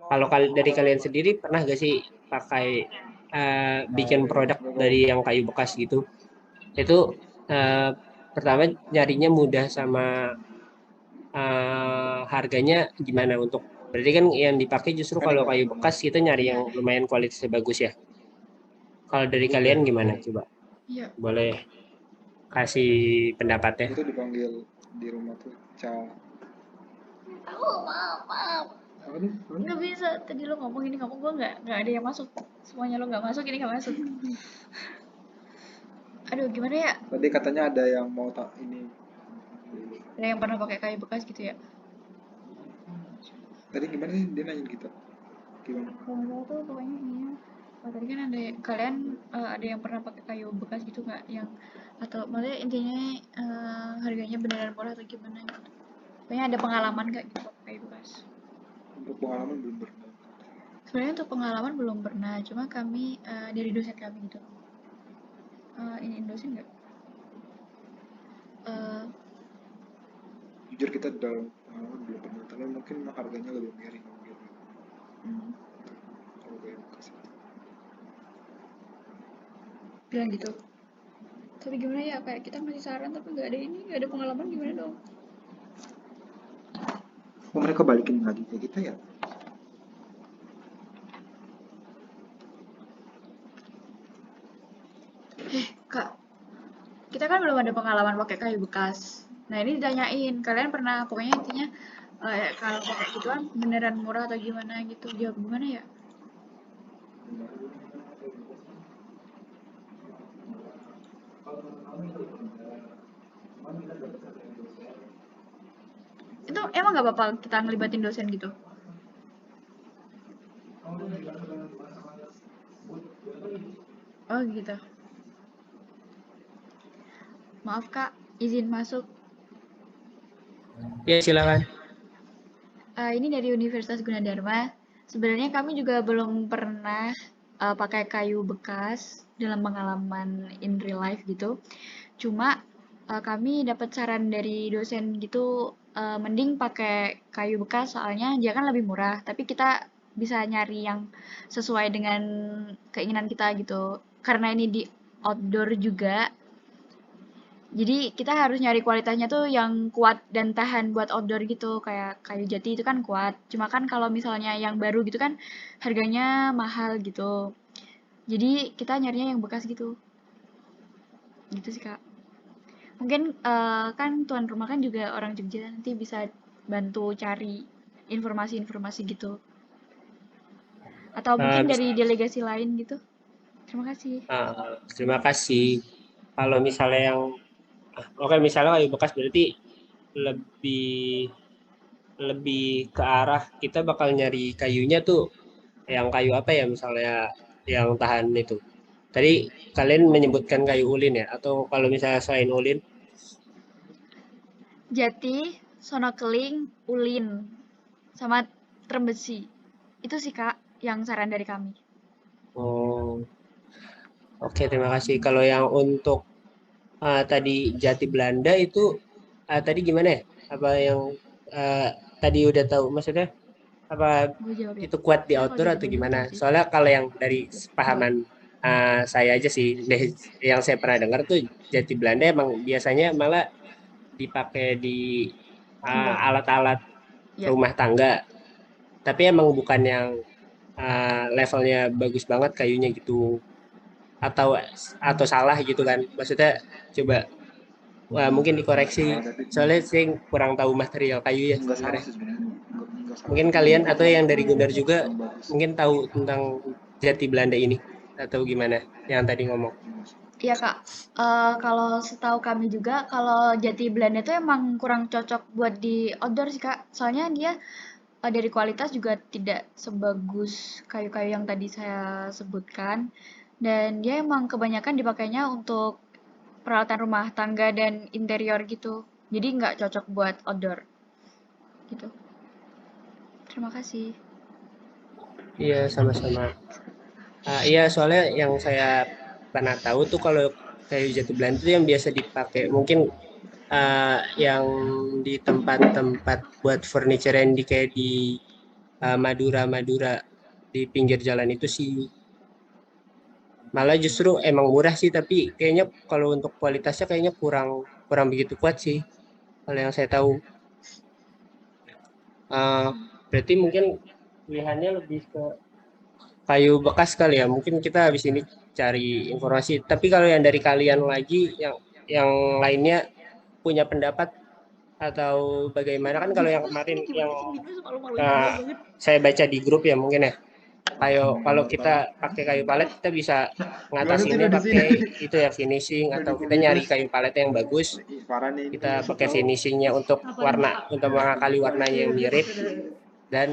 Kalau dari kalian sendiri pernah gak sih pakai bikin produk dari yang kayu bekas gitu? Itu pertama nyarinya mudah sama harganya gimana untuk berarti kan yang dipakai justru kalau kayu bekas kita nyari yang lumayan kualitasnya bagus ya. Kalau dari kalian gimana coba? Iya. Boleh kasih pendapatnya. Itu dipanggil di rumah tuh Maaf. Nggak bisa. Tadi lo ngomong ini ngomong gue nggak ada yang masuk. Semuanya lo nggak masuk, ini nggak masuk. Aduh, gimana ya? Tadi katanya ada yang mau ini. Ada yang pernah pakai kayu bekas gitu ya? Tadi gimana sih dia nanya gitu? Gimana? Kalau tuh pokoknya ini ya. Tadi kan kalian ada yang pernah pakai kayu bekas gitu nggak? Yang atau maksudnya intinya harganya beneran murah atau gimana gitu? Pokoknya ada pengalaman nggak gitu pakai kayu bekas? Untuk pengalaman belum pernah. Sebenarnya untuk pengalaman belum pernah, cuma kami dari dosen kami gitu. Ini dosen nggak? Jujur kita dalam pengalaman belum pernah, tapi mungkin harganya lebih miring gitu. Kalau kayak bekas itu. Bilang gitu. Tapi gimana ya, kayak kita ngasih saran tapi nggak ada pengalaman, gimana dong? Oh, mereka balikin lagi ke kita ya? Kak, kita kan belum ada pengalaman pakai kayu bekas. Nah ini ditanyain, kalian pernah, pokoknya intinya kalau pakai gituan beneran murah atau gimana gitu, jawab gimana ya? Itu emang nggak apa-apa kita ngelibatin dosen gitu? Oh gitu. Maaf Kak, izin masuk. Ya silakan. Ini dari Universitas Gunadarma. Sebenarnya kami juga belum pernah pakai kayu bekas dalam pengalaman in real life gitu. Cuma kami dapat saran dari dosen gitu, mending pakai kayu bekas soalnya dia kan lebih murah, tapi kita bisa nyari yang sesuai dengan keinginan kita gitu. Karena ini di outdoor juga, jadi kita harus nyari kualitasnya tuh yang kuat dan tahan buat outdoor gitu, kayak kayu jati itu kan kuat. Cuma kan kalau misalnya yang baru gitu kan harganya mahal gitu. Jadi kita nyarinya yang bekas gitu. Gitu sih, Kak. Mungkin kan tuan rumah kan juga orang Jogja, nanti bisa bantu cari informasi-informasi gitu. Atau mungkin dari delegasi lain gitu. Terima kasih. Terima kasih. Kalau misalnya yang oke misalnya kayu bekas berarti lebih lebih ke arah kita bakal nyari kayunya tuh yang kayu apa ya misalnya yang tahan itu. Tadi kalian menyebutkan kayu ulin ya atau kalau misalnya selain ulin Jati, sonokeling, ulin, sama trembesi. Itu sih Kak yang saran dari kami. oh oke terima kasih. Kalau yang untuk tadi jati Belanda itu tadi gimana ya? Apa yang uh, tadi udah tahu maksudnya apa Gue jawab ya. itu kuat di Soalnya kalau outdoor jati atau Belanda gimana? tahu sih. Soalnya kalau yang dari Enggak. pahaman saya aja sih, yang saya pernah dengar tuh jati Belanda emang biasanya malah dipakai di Enggak. alat-alat Ya. rumah tangga. Tapi emang bukan yang levelnya bagus banget kayunya gitu, atau atau salah gitu kan? Maksudnya coba mungkin dikoreksi. Soalnya saya kurang tahu material kayu ya Enggak salah sebenarnya. sih sebenarnya. Enggak salah. Mungkin kalian atau yang dari Gundar juga Kurang bagus. mungkin tahu tentang jati Belanda ini atau gimana yang tadi ngomong. Iya Kak. Kalau setahu kami juga kalau jati Belanda itu emang kurang cocok buat di outdoor sih Kak. Soalnya dia dari kualitas juga tidak sebagus kayu-kayu yang tadi saya sebutkan. Dan dia emang kebanyakan dipakainya untuk peralatan rumah tangga dan interior gitu. Jadi nggak cocok buat outdoor gitu. Terima kasih. Iya, sama-sama. Iya, soalnya yang saya pernah tahu tuh kalau kayu jati Belanda itu yang biasa dipakai mungkin yang di tempat-tempat buat furniture yang di kayak di Madura-Madura di pinggir jalan itu sih. Malah justru emang murah sih, tapi kayaknya kalau untuk kualitasnya kayaknya kurang kurang begitu kuat sih kalau yang saya tahu. Eh, Berarti mungkin pilihannya lebih ke kayu bekas kali ya. Mungkin kita habis ini cari informasi. Tapi kalau yang dari kalian lagi, yang lainnya punya pendapat atau bagaimana, kan kalau yang kemarin Ini yang gimana sih Binus malu-maluin gue eh, banget. saya baca di grup ya mungkin ya. Kalau Bener kita banget. pakai kayu palet kita bisa Gimana sih ngatasinnya udah di sini? pakai itu ya finishing, Udah atau di kita nyari Binus. kayu palet yang bagus, Ih, parah nih kita Binus pakai tahu. finishingnya untuk Apa nih? warna, untuk mengakali warnanya yang mirip, dan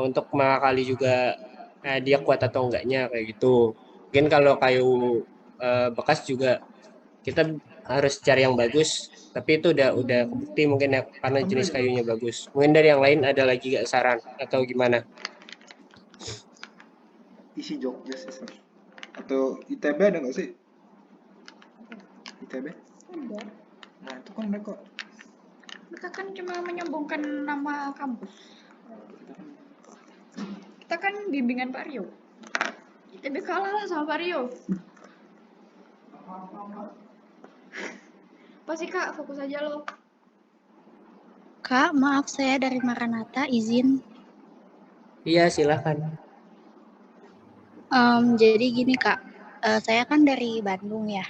untuk mengakali juga dia kuat atau enggaknya kayak gitu. Mungkin kalau kayu bekas juga kita harus cari yang bagus, tapi itu udah kebukti mungkin ya karena jenis kayunya bagus. Mungkin dari yang lain ada lagi gak saran atau gimana? Isi Jogja sih, Sar. Atau ITB ada nggak sih? ITB? Ada. Nah itu kan mereka. Kita kan cuma menyambungkan nama kampus. Kita kan bimbingan Pak Rio. ITB kalah lah sama Pak Rio. Pasti Kak, fokus aja lo. Kak, maaf saya dari Maranatha, izin. Iya silakan. Jadi gini Kak, saya kan dari Bandung ya.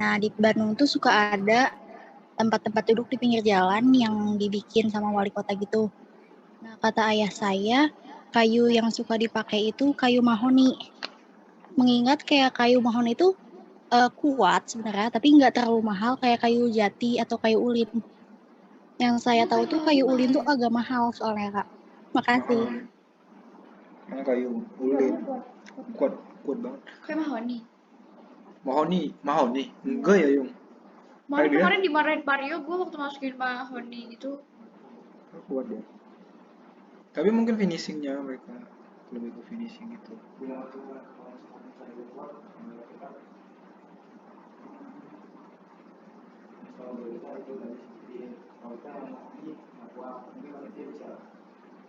Nah di Bandung tuh suka ada tempat-tempat duduk di pinggir jalan yang dibikin sama wali kota gitu. Nah kata ayah saya, kayu yang suka dipakai itu kayu mahoni. Mengingat kayak kayu mahoni itu kuat sebenarnya, tapi nggak terlalu mahal kayak kayu jati atau kayu ulin. Yang saya tahu tuh kayu ulin tuh agak mahal soalnya Kak. Makasih. Karena kayu ulin kuat kuat banget. Kayak mahoni. Mahoni enggak ya Yung? Kemarin dimarahin Pak Rio, gue waktu masukin mahoni gitu. Kuat ya. Tapi mungkin finishingnya mereka lebih ke finishing gitu.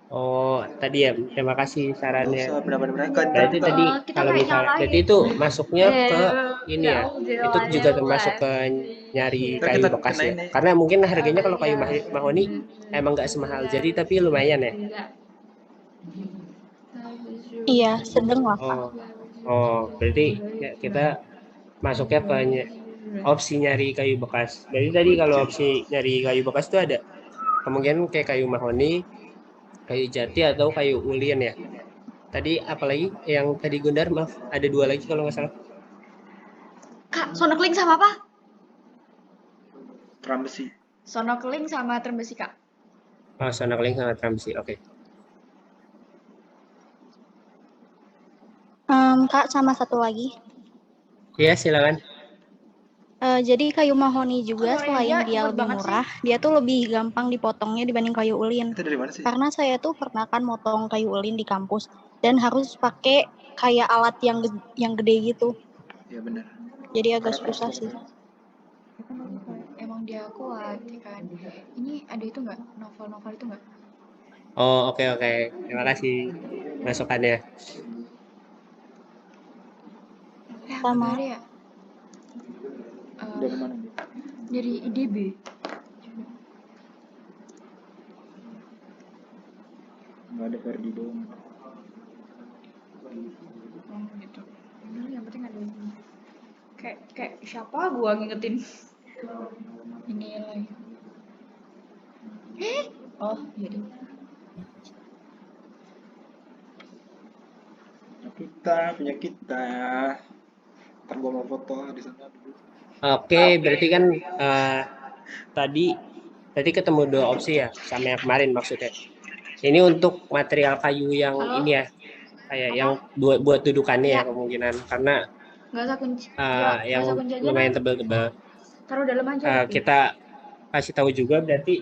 Oh, tadi ya, terima kasih Nggak sarannya. usah pendapat mereka. Berarti tadi Kita kalau kayak misalnya, berarti nyalahin. itu masuknya ke ini ya, itu juga termasuk ke Jelasin. nyari Ntar kayu kita bekas ya. kenain nih. Karena mungkin harganya kalau kayu mahoni emang nggak semahal jadi, tapi lumayan ya. Iya, sedang lah Kak. Berarti ya, kita masuknya ke opsi nyari kayu bekas. Jadi tadi kalau opsi nyari kayu bekas itu ada kemungkinan kayak kayu mahoni, kayu jati atau kayu ulin ya. Tadi apalagi yang tadi Gundar, maaf, ada 2 lagi kalau nggak salah. Kak, snorkeling sama apa? Trambesi. Snorkeling sama term besi Kak. Oh, snorkeling sama tramsi. Oke. Kak, sama satu lagi. Iya, silakan. Jadi kayu mahoni juga Kok selain dia dia cepet lebih banget murah, dia tuh lebih gampang dipotongnya dibanding kayu ulin. Itu dari mana sih? Karena saya tuh pernah kan motong kayu ulin di kampus dan harus pakai kayak alat yang gede gitu. Ya benar. Jadi agak Karena susah keras sih. kan. Emang dia kuat ya kan. Ini ada itu nggak? Novel-novel itu nggak? Oh, oke. Terima kasih masukannya. Sama. Ada ya? Dari mana nih? Dari IDB. Nggak ada Ferdi doang. Oh gitu. Udah yang penting ada ini. Kayak siapa gua ngingetin ini lagi. Oh iya deh. Punya kita. Ntar gua mau foto di sana dulu. Oke, berarti kan tadi ketemu 2 opsi ya, sama yang kemarin maksudnya. Ini untuk material kayu yang Halo? ini ya, kayak Apa? yang buat dudukannya ya Ya. kemungkinan, karena Nggak usah kunci. yang Nggak usah kunci aja lumayan nah. tebal-tebal. Taruh dalam aja. tapi. Kita kasih tahu juga berarti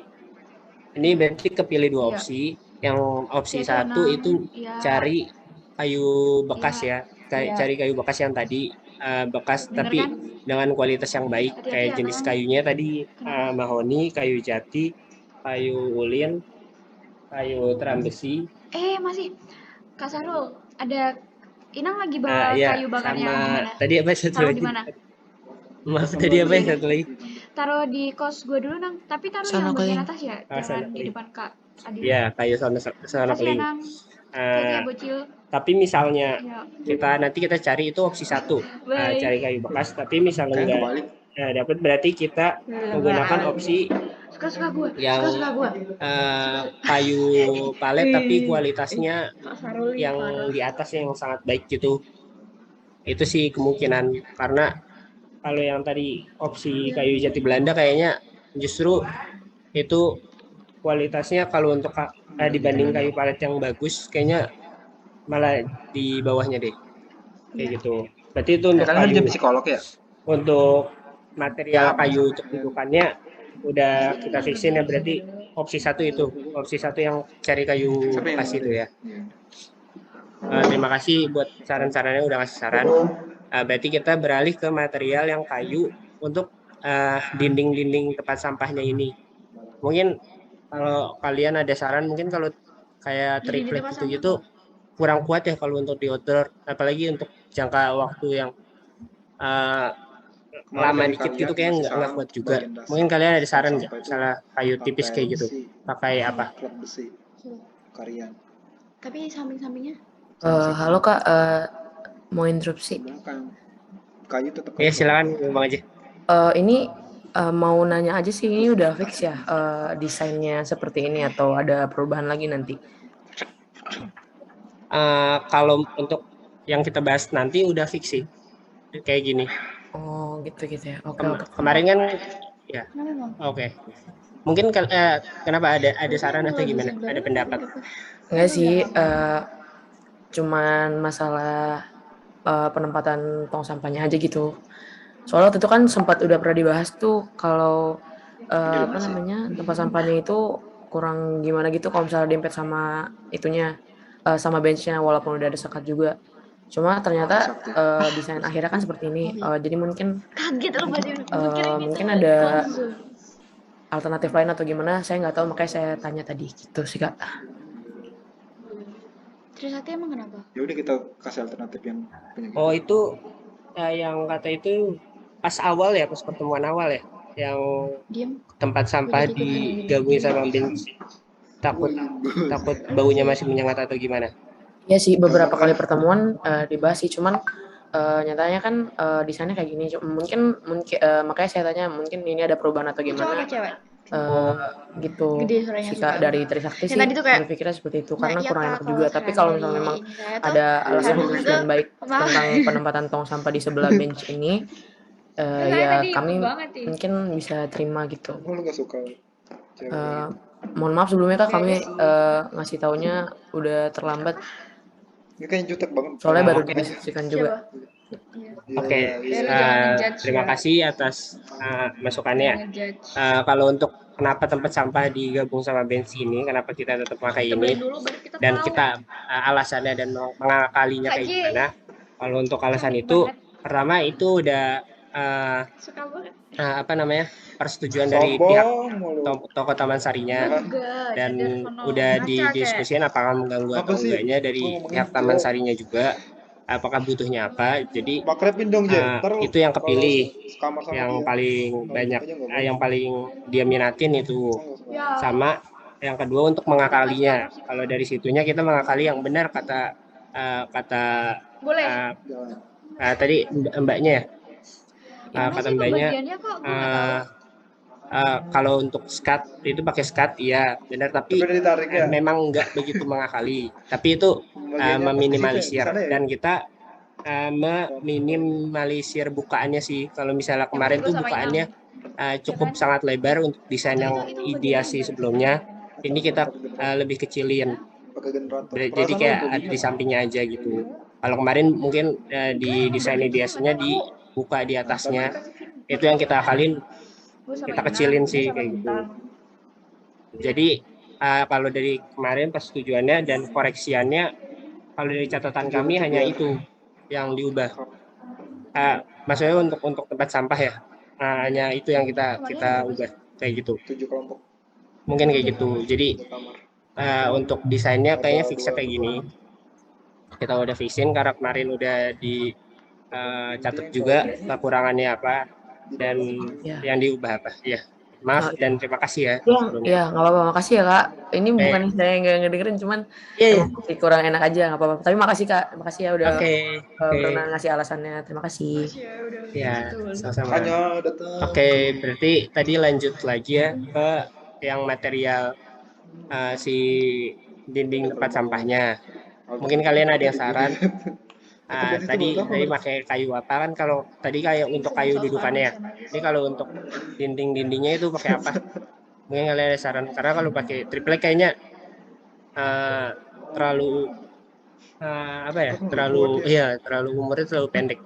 ini berarti kepilih 2 Iya. opsi. Yang opsi Yaitu 1 enam. itu Iya. cari kayu bekas Iya. ya, Iya. cari kayu bekas yang tadi bekas Bener tapi kan? dengan kualitas yang baik, Hati-hati kayak ya, jenis Kang. kayunya tadi Kenapa? mahoni, kayu jati, kayu ulin, kayu teram besi, Masih Kak Sarul, ada Inang lagi Ah, bawa ya, kayu bakarnya sama gimana? tadi apa satu Taruh lagi? di mana? Maaf, Sama tadi apa ya Iya. satu lagi? Taruh di kos gue dulu, Nang. Tapi taruh Sana yang bagian keling. atas ya, Ah, jangan sana di keling. depan Kak Adil. Ya, kayu sana Kasih ya, keling. Nang. Hati ya, Ah, bocil. tapi misalnya Ya. nanti kita cari itu opsi 1, cari Baik. kayu bekas. Tapi misalnya Kayaknya nggak kebalik. dapat, berarti kita menggunakan opsi Suka-suka gue. yang Suka-suka gue. kayu palet tapi kualitasnya Kak Sarul nih, yang parah. di atas yang sangat baik gitu. Itu sih kemungkinan, karena kalau yang tadi opsi kayu jati Belanda kayaknya justru itu kualitasnya kalau untuk dibanding kayu palet yang bagus kayaknya malah di bawahnya deh, kayak Iya. gitu. Berarti itu untuk Kalian kayu. jadi psikolog ya? Untuk material kayu untuk dudukannya udah kita fixin ya, berarti opsi 1 itu. Opsi 1 yang cari kayu Siapa yang bekas itu ya. Iya. Terima kasih buat saran-sarannya, udah ngasih saran. Berarti kita beralih ke material yang kayu untuk dinding-dinding tempat sampahnya ini. Mungkin kalau kalian ada saran, mungkin kalau kayak Dinding triplek tempat gitu-gitu kurang kuat ya kalau untuk di outdoor, apalagi untuk jangka waktu yang lama Dari dikit kalian gitu, kayak ngasih nggak saran kuat untuk juga. bagian dasar Mungkin kalian ada tong saran nggak, sampah itu misalnya kayu tipis pakai kayak gitu, besi, pakai apa? plat besi, karian. Tapi samping-sampingnya Halo Kak, mau interupsi. Belakang kayu tetap Ya kayu. silakan ngomong aja. Ini mau nanya aja sih, ini udah fix ya desainnya seperti ini atau ada perubahan lagi nanti? Kalau untuk yang kita bahas nanti udah fix sih kayak gini. Oh gitu ya. Oke. Kemarin kan ya, kenapa Bang? oke. Mungkin kenapa ada saran atau gimana? Ada pendapat? Enggak sih, cuman masalah penempatan tong sampahnya aja gitu. Soalnya waktu itu kan sempat udah pernah dibahas tuh kalau tempat sampahnya itu kurang gimana gitu kalau misalnya dempet sama itunya, sama benchnya walaupun udah ada sekat juga. Cuma ternyata desain akhirnya kan seperti ini. Jadi mungkin Kaget lu mungkin ada alternatif lain atau gimana, saya nggak tahu, makanya saya tanya tadi gitu sih Kak. Trisakti emang kenapa? Ya udah kita kasih alternatif yang punya kita. Oh itu yang kata itu pas awal ya, pas pertemuan awal ya, yang Diam. tempat sampah digabungin sama bench, takut baunya masih menyengat atau gimana? Ya sih, beberapa kali pertemuan dibahas sih, cuman nyatanya kan desainnya kayak gini. Mungkin makanya saya tanya, mungkin ini ada perubahan atau Cowok gimana? apa cewek? Gitu. Gede suaranya Sih Kak, suka. dari Trisakti Yang sih tadi tuh kayak, berpikirnya seperti itu, nah, karena iya, kurang Kak, enak kalau juga. Tapi saran kalau dari misalnya memang ini saya tuh, ada alasan sarannya khusus tuh, dan baik apa? tentang penempatan tong sampah di sebelah bench ini, Saya ya tadi kami banget nih. mungkin bisa terima gitu. Oh, lu gak suka cewek? Mohon maaf sebelumnya Kak, kami Beda ngasih taunya udah terlambat, Ini kayaknya jutek banget. soalnya baru Oke. didiskusikan juga. Iya. Oke, Iya, lu jangan ngejudge terima ya. kasih atas masukannya. Jangan ngejudge. Kalau untuk kenapa tempat sampah digabung sama bensin ini, kenapa kita tetap pakai Kita ini, beli dulu baru kita dan tahu. kita alasannya dan mengakalinya kayak Kaji. gimana. Kalau untuk alasan Cantik itu, banget. pertama itu udah Suka banget. apa namanya, persetujuan dari pihak sombong mulu. toko Taman Sarinya, Enggak, dan dari sono. udah Ngaca, didiskusikan apakah mengganggu Apa atau sih? enggaknya dari Gua ngomongin pihak Taman jawab. Sarinya juga, apakah butuhnya apa. Jadi Makrepin dong, Je. Ntar lu itu yang kepilih, kalau sekamar sama yang dia, paling banyak, aja nggak boleh. yang paling dia minatin itu. Ya. Sama yang kedua untuk mengakalinya. Kalau dari situnya kita mengakali yang benar kata Boleh. Jalan. tadi mbaknya ya. Gimana Kata sih mbaknya, pembagiannya kok? Gue nggak tahu. kalau untuk skat itu pakai skat, iya benar, tapi Tapi udah ditarik ya. memang nggak begitu mengakali, tapi itu Bagiannya pas meminimalisir, di sana ya? dan kita meminimalisir bukaannya sih. Kalau misalnya kemarin tuh bukaannya cukup sangat lebar untuk desain yang ideasi sebelumnya, ini kita lebih kecilin, Pakai generator. jadi kayak ada di sampingnya aja gitu. Kalau kemarin mungkin di desain ideasinya dibuka di atasnya, itu yang kita akalin, kita kecilin sih kayak gitu. Jadi kalau dari kemarin persetujuannya dan koreksiannya, kalau dari catatan kami hanya itu yang diubah. Maksudnya untuk tempat sampah ya, hanya itu yang kita ubah kayak gitu. 7 kelompok. Mungkin kayak gitu. Jadi untuk desainnya kayaknya fixnya kayak gini. Kita udah fixin karena kemarin udah di catat juga kekurangannya apa dan Ya. yang diubah apa. Ya, maaf dan terima kasih ya Ya, sebelumnya. ya nggak apa-apa. Makasih ya Kak. Ini bukan saya nggak ngedengerin, cuman emang masih kurang enak aja, nggak apa-apa. Tapi makasih Kak, makasih ya udah Oke. pernah ngasih alasannya. Terima kasih. Ya udah Ya, gitu. sama-sama. Makanya datang. Oke, berarti tadi lanjut lagi ya ke yang material si dinding tempat sampahnya. Mungkin kalian ada yang saran. Tadi pakai kayu apa kan? Kalau tadi kayak untuk kayu dudukannya ya. Ini kalau untuk dinding-dindingnya itu pakai apa? Mungkin kalian ada saran. Karena kalau pakai triplek kayaknya terlalu apa ya? Terlalu umurnya terlalu pendek.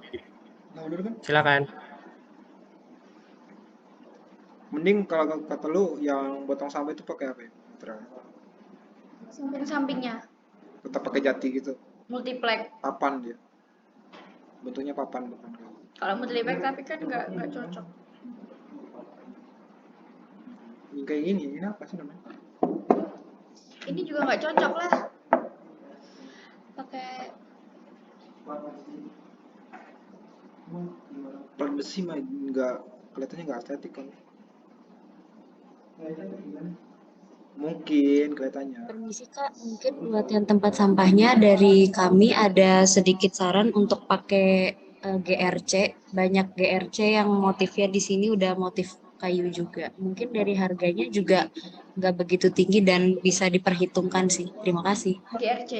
Nah, bener kan? Silakan. Mending kalau kata lu yang buat tong sampah itu pakai apa ya? Samping-sampingnya Tetap pakai jati gitu. multiplex. Papan dia. Bentuknya papan bukan kayu. Kalau multiplex tapi kan nggak cocok. Yang kayak gini, ini apa sih namanya? Ini juga nggak cocok lah. Pakai Plat besi mah nggak kelihatannya nggak estetik kan? Mungkin kelihatannya. Permisi Kak, mungkin buat yang tempat sampahnya dari kami ada sedikit saran untuk pakai GRC. Banyak GRC yang motifnya di sini udah motif kayu juga. Mungkin dari harganya juga nggak begitu tinggi dan bisa diperhitungkan sih. Terima kasih. GRC.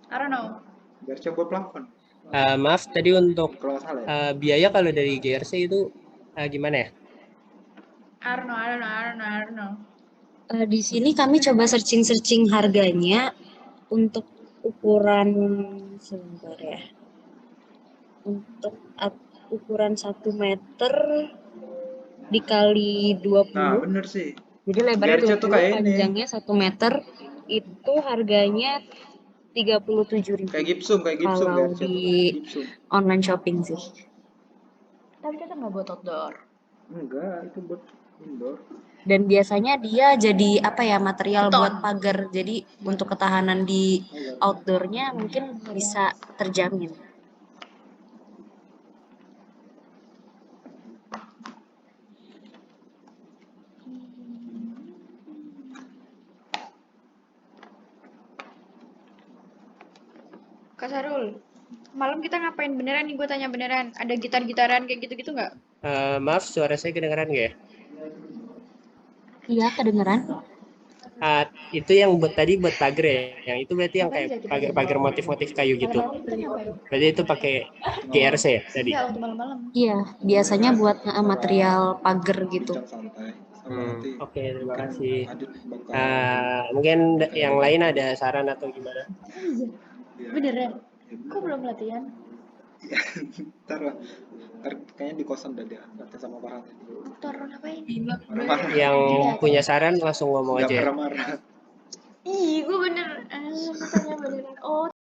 I don't know. Biar coba plafon. Maaf tadi untuk Kalau nggak salah ya. biaya kalau dari GRC itu gimana ya? I don't know. Di sini kami coba searching harganya untuk ukuran sebentar ya. Untuk ukuran 1 meter dikali 20. Nah, bener sih. Jadi lebarnya GRC tuh 20, kayak ini. panjangnya 1 meter. Itu harganya 37.000. Kayak gipsum Kalau GRC tuh. di Gipsum. online shopping sih. Tapi kita nggak buat outdoor. Enggak, itu buat indoor. Dan biasanya dia jadi apa ya, material Beton. buat pagar. Jadi untuk ketahanan di outdoornya mungkin bisa terjamin. Kak Sarul, malam kita ngapain beneran nih? Gue tanya beneran. Ada gitar-gitaran kayak gitu-gitu nggak? Maaf, suara saya kedengeran nggak ya? Iya, kedengeran. Itu yang buat tadi buat pagar ya. Yang itu berarti yang kayak pagar-pagar motif-motif kayu gitu. Berarti itu pakai GRC ya tadi. Iya, waktu malam-malam. Iya, biasanya buat material pagar gitu. Bincang santai. Sama nanti. Oke, terima kasih. Adit bakal. Mungkin yang lain ada saran atau gimana? Beneran? Kok belum latihan? Ntar lah. Ntar kayaknya di kosan udah dia latihan sama Farhan. Ntar ngapain? Marah-marah. Yang punya saran langsung ngomong Nggak aja ya. marah-marah. Ih, gue bener. Tanya beneran. Oh,